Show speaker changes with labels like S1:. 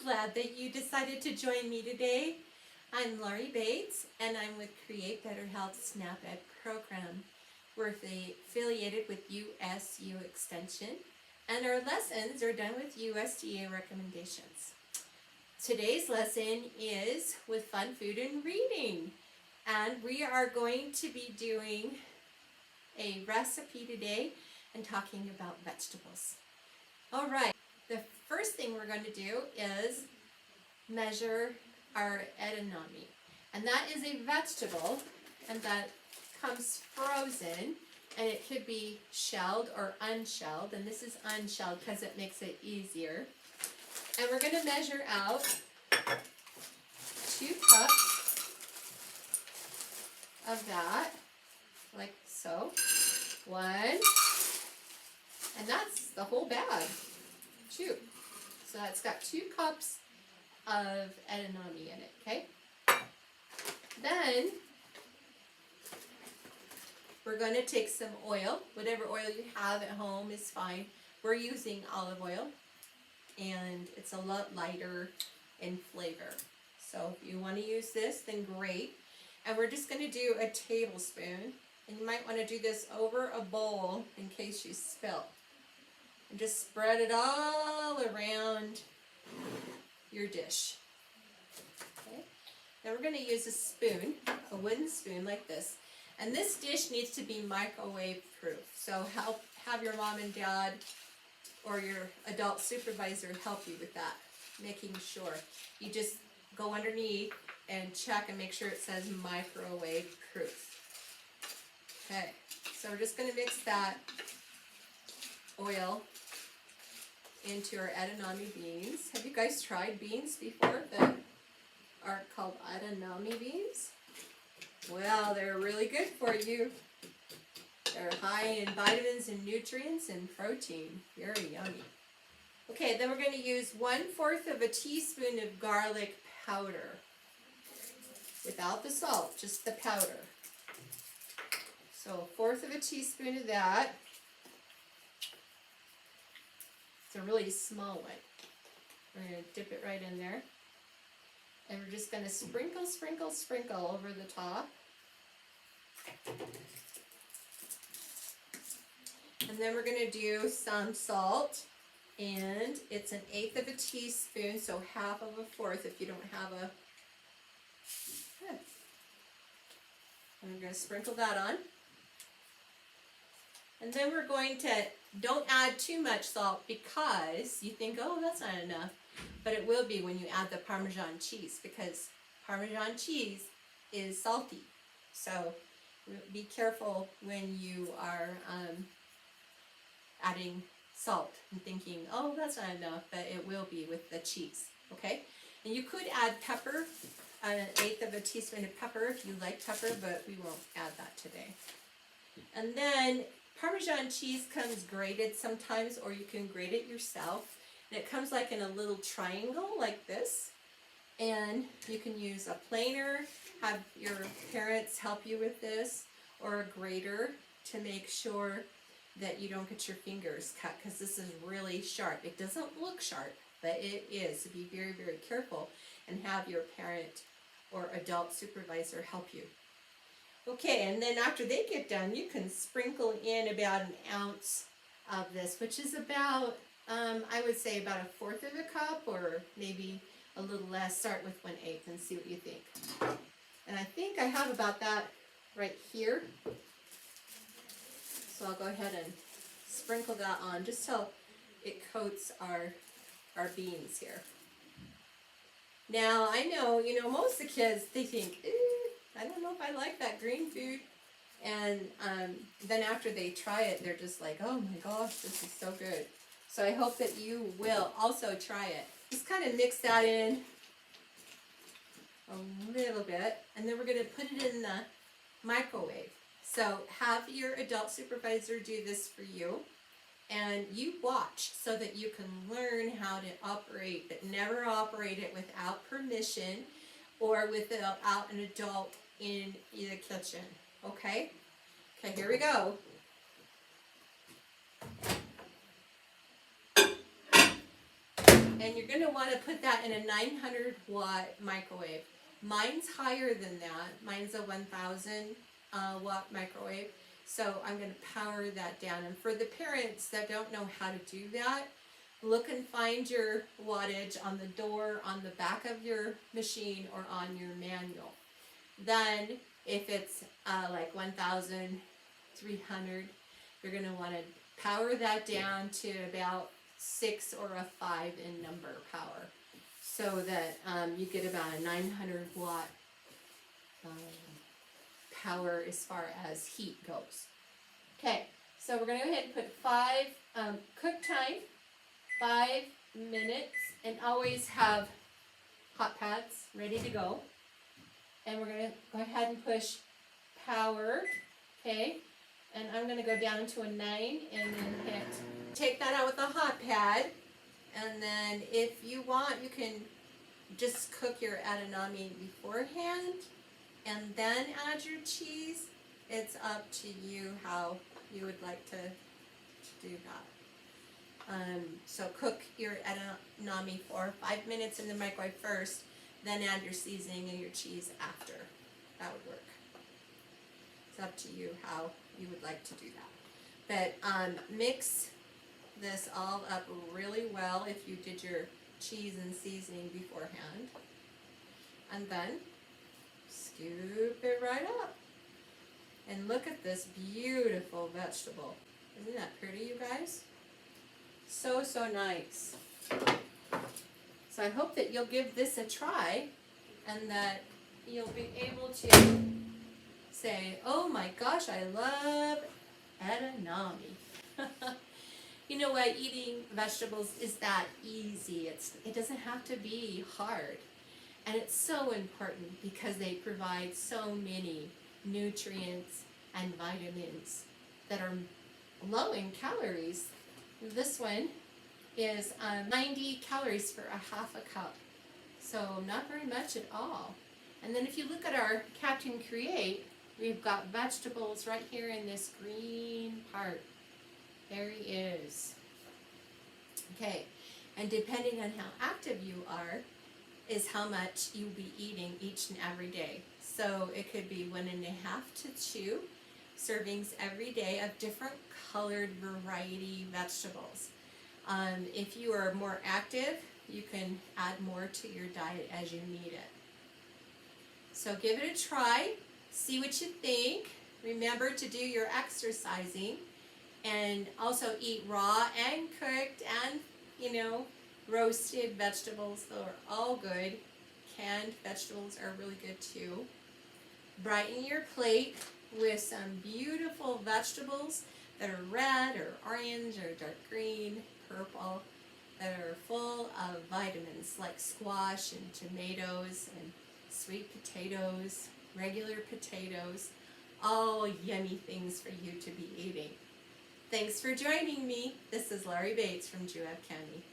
S1: glad that you decided to join me today. I'm Laurie Bates, and I'm with Create Better Health SNAP Ed program. We're affiliated with USU Extension, and our lessons are done with USDA recommendations. Today's lesson is with fun food and reading, and we are going to be doing a recipe today and talking about vegetables. All right, the first thing we're going to do is measure our edamame, and that is a vegetable, and that comes frozen, and it could be shelled or unshelled, and this is unshelled because it makes it easier. And we're going to measure out 2 cups of that, like so. 1, and that's the whole bag. 2. So that's got 2 cups of edamame in it, okay? Then we're going to take some oil. Whatever oil you have at home is fine. We're using olive oil, and it's a lot lighter in flavor. So if you want to use this, then great. And we're just going to do a tablespoon, and you might want to do this over a bowl in case you spill. And just spread it all around your dish. Okay. Now we're going to use a spoon, a wooden spoon like this. And this dish needs to be microwave proof. So have your mom and dad or your adult supervisor help you with that, making sure. You just go underneath and check and make sure it says microwave proof. Okay, so we're just going to mix that oil into our edamame beans. Have you guys tried beans before that are called edamame beans? Well, they're really good for you. They're high in vitamins and nutrients and protein. Very yummy. Okay, then we're going to use 1/4 of a teaspoon of garlic powder. Without the salt, just the powder. So 1/4 of a teaspoon of that. It's a really small one. We're going to dip it right in there. And we're just going to sprinkle, sprinkle, sprinkle over the top. And then we're going to do some salt. And it's 1/8 of a teaspoon, so 1/2 of a 4th if you don't have a... And we're going to sprinkle that on. And then we're going to, don't add too much salt because you think, oh, that's not enough. But it will be when you add the Parmesan cheese, because Parmesan cheese is salty. So be careful when you are adding salt and thinking, oh, that's not enough, but it will be with the cheese, okay? And you could add pepper, 1/8 of a teaspoon of pepper if you like pepper, but we won't add that today. And then Parmesan cheese comes grated sometimes, or you can grate it yourself. And it comes like in a little triangle like this. And you can use a planer, have your parents help you with this, or a grater to make sure that you don't get your fingers cut, because this is really sharp. It doesn't look sharp, but it is. So be very, very careful and have your parent or adult supervisor help you. Okay, and then after they get done, you can sprinkle in about 1 ounce of this, which is about, I would say about 1/4 of a cup, or maybe a little less. Start with 1/8 and see what you think. And I think I have about that right here. So I'll go ahead and sprinkle that on just so it coats our beans here. Now, I know, most of the kids, they think, I don't know if I like that green food. And then after they try it, they're just like, oh my gosh, this is so good. So I hope that you will also try it. Just kind of mix that in a little bit, and then we're going to put it in the microwave. So have your adult supervisor do this for you, and you watch so that you can learn how to operate, but never operate it without permission or without an adult in the kitchen. Okay? Okay, here we go. And you're going to want to put that in a 900 watt microwave. Mine's higher than that. Mine's a 1000 watt microwave. So I'm going to power that down. And for the parents that don't know how to do that, look and find your wattage on the door, on the back of your machine, or on your manual. Then if it's like 1300, you're going to want to power that down to about 6 or a 5 in number power, so that you get about a 900 watt power as far as heat goes. Okay, so we're going to go ahead and put 5 cook time, 5 minutes, and always have hot pads ready to go. And we're going to go ahead and push power, okay, and I'm going to go down to a 9 and then hit. Take that out with a hot pad, and then if you want, you can just cook your edamame beforehand and then add your cheese. It's up to you how you would like to do that. So cook your edamame for 5 minutes in the microwave first, then add your seasoning and your cheese after. That would work. It's up to you how you would like to do that. But mix this all up really well if you did your cheese and seasoning beforehand. And then scoop it right up. And look at this beautiful vegetable. Isn't that pretty, you guys? So, so nice. So I hope that you'll give this a try and that you'll be able to say, oh my gosh, I love edamame. You know what, eating vegetables is that easy. It doesn't have to be hard. And it's so important because they provide so many nutrients and vitamins that are low in calories. This one is 90 calories for a half a cup. So not very much at all. And then if you look at our Captain Create, we've got vegetables right here in this green part. There he is. Okay, and depending on how active you are, is how much you'll be eating each and every day. So it could be 1.5 to 2 servings every day of different colored variety vegetables. If you are more active, you can add more to your diet as you need it. So give it a try, see what you think. Remember to do your exercising, and also eat raw and cooked and, roasted vegetables. They're all good. Canned vegetables are really good too. Brighten your plate with some beautiful vegetables that are red or orange or dark green, purple, that are full of vitamins like squash and tomatoes and sweet potatoes, regular potatoes, all yummy things for you to be eating. Thanks for joining me. This is Laurie Bates from Juab County.